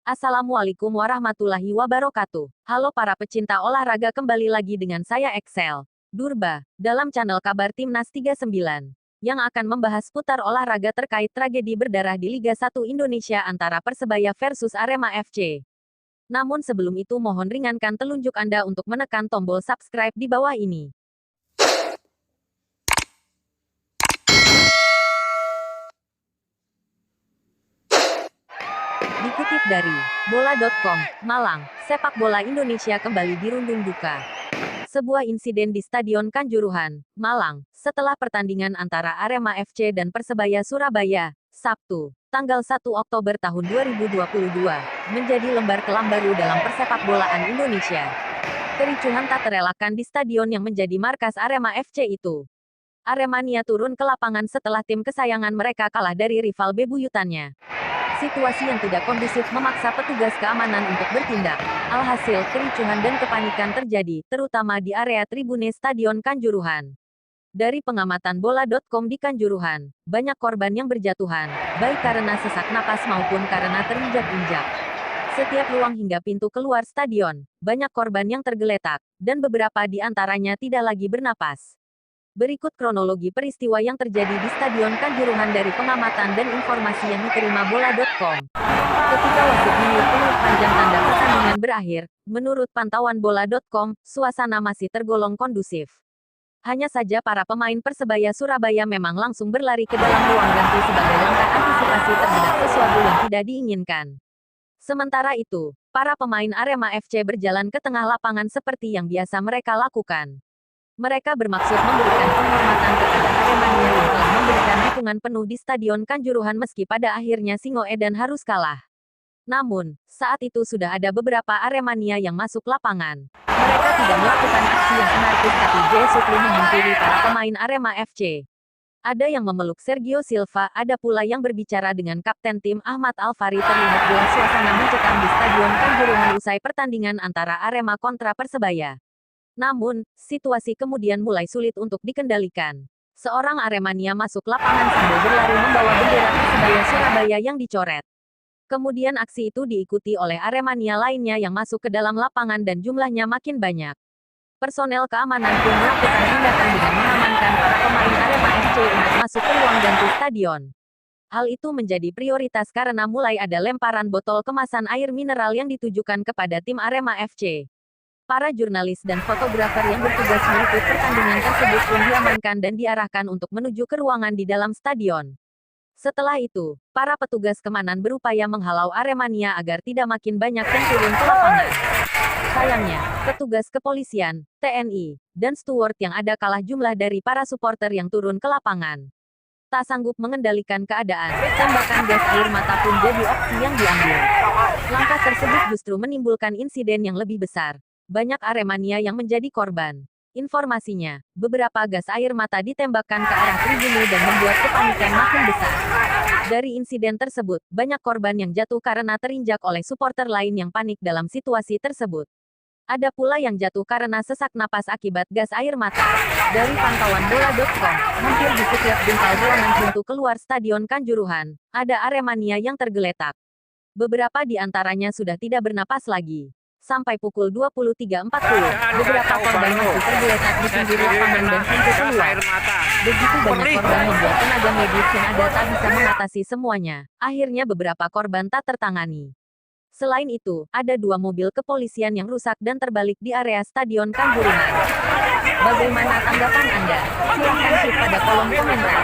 Assalamualaikum warahmatullahi wabarakatuh. Halo para pecinta olahraga, kembali lagi dengan saya Excel Durba, dalam channel Kabar Timnas 39, yang akan membahas putar olahraga terkait tragedi berdarah di Liga 1 Indonesia antara Persebaya versus Arema FC. Namun sebelum itu mohon ringankan telunjuk Anda untuk menekan tombol subscribe di bawah ini. Dikutip dari bola.com, Malang, sepak bola Indonesia kembali dirundung duka. Sebuah insiden di Stadion Kanjuruhan, Malang, setelah pertandingan antara Arema FC dan Persebaya Surabaya, Sabtu, tanggal 1 Oktober tahun 2022, menjadi lembar kelam baru dalam persepak bolaan Indonesia. Kericuhan tak terelakkan di stadion yang menjadi markas Arema FC itu. Aremania turun ke lapangan setelah tim kesayangan mereka kalah dari rival bebuyutannya. Situasi yang tidak kondusif memaksa petugas keamanan untuk bertindak. Alhasil, kericuhan dan kepanikan terjadi, terutama di area tribune Stadion Kanjuruhan. Dari pengamatan bola.com di Kanjuruhan, banyak korban yang berjatuhan, baik karena sesak napas maupun karena terinjak-injak. Setiap ruang hingga pintu keluar stadion, banyak korban yang tergeletak, dan beberapa di antaranya tidak lagi bernapas. Berikut kronologi peristiwa yang terjadi di Stadion Kanjuruhan dari pengamatan dan informasi yang diterima bola.com. Ketika wasit meniup peluit panjang tanda pertandingan berakhir, menurut pantauan bola.com, suasana masih tergolong kondusif. Hanya saja para pemain Persebaya Surabaya memang langsung berlari ke dalam ruang ganti sebagai langkah antisipasi terhadap sesuatu yang tidak diinginkan. Sementara itu, para pemain Arema FC berjalan ke tengah lapangan seperti yang biasa mereka lakukan. Mereka bermaksud memberikan penghormatan kepada Aremania yang telah memberikan dukungan penuh di Stadion Kanjuruhan meski pada akhirnya Singoedan harus kalah. Namun, saat itu sudah ada beberapa Aremania yang masuk lapangan. Mereka tidak melakukan aksi yang anarkis, tapi Jesutli menghampiri para pemain Arema FC. Ada yang memeluk Sergio Silva, ada pula yang berbicara dengan Kapten tim Ahmad Alfari. Terlihat jelas suasana mencekam di Stadion Kanjuruhan usai pertandingan antara Arema kontra Persebaya. Namun, situasi kemudian mulai sulit untuk dikendalikan. Seorang Aremania masuk lapangan sambil berlari membawa bendera Persebaya Surabaya yang dicoret. Kemudian aksi itu diikuti oleh Aremania lainnya yang masuk ke dalam lapangan dan jumlahnya makin banyak. Personel keamanan pun melakukan tindakan dengan mengamankan para pemain Arema FC untuk masuk ke ruang ganti stadion. Hal itu menjadi prioritas karena mulai ada lemparan botol kemasan air mineral yang ditujukan kepada tim Arema FC. Para jurnalis dan fotografer yang bertugas meliput pertandingan tersebut pun diamankan dan diarahkan untuk menuju ke ruangan di dalam stadion. Setelah itu, para petugas keamanan berupaya menghalau Aremania agar tidak makin banyak yang turun ke lapangan. Sayangnya, petugas kepolisian, TNI, dan steward yang ada kalah jumlah dari para supporter yang turun ke lapangan. Tak sanggup mengendalikan keadaan, tembakan gas air mata pun jadi opsi yang diambil. Langkah tersebut justru menimbulkan insiden yang lebih besar. Banyak Aremania yang menjadi korban. Informasinya, beberapa gas air mata ditembakkan ke arah tribune dan membuat kepanikan makin besar. Dari insiden tersebut, banyak korban yang jatuh karena terinjak oleh supporter lain yang panik dalam situasi tersebut. Ada pula yang jatuh karena sesak napas akibat gas air mata. Dari pantauan bola.com, hampir di setiap jengkal ruangan pintu keluar Stadion Kanjuruhan, ada Aremania yang tergeletak. Beberapa di antaranya sudah tidak bernapas lagi. Sampai pukul 23.40, beberapa korban masih tergeletak di pinggir lapangan dan pintu keluar. Begitu banyak korban membuat tenaga medis yang ada tak bisa mengatasi semuanya. Akhirnya beberapa korban tak tertangani. Selain itu, ada 2 mobil kepolisian yang rusak dan terbalik di area Stadion Kanjuruhan. Bagaimana tanggapan Anda? Silahkan ketik pada kolom komentar.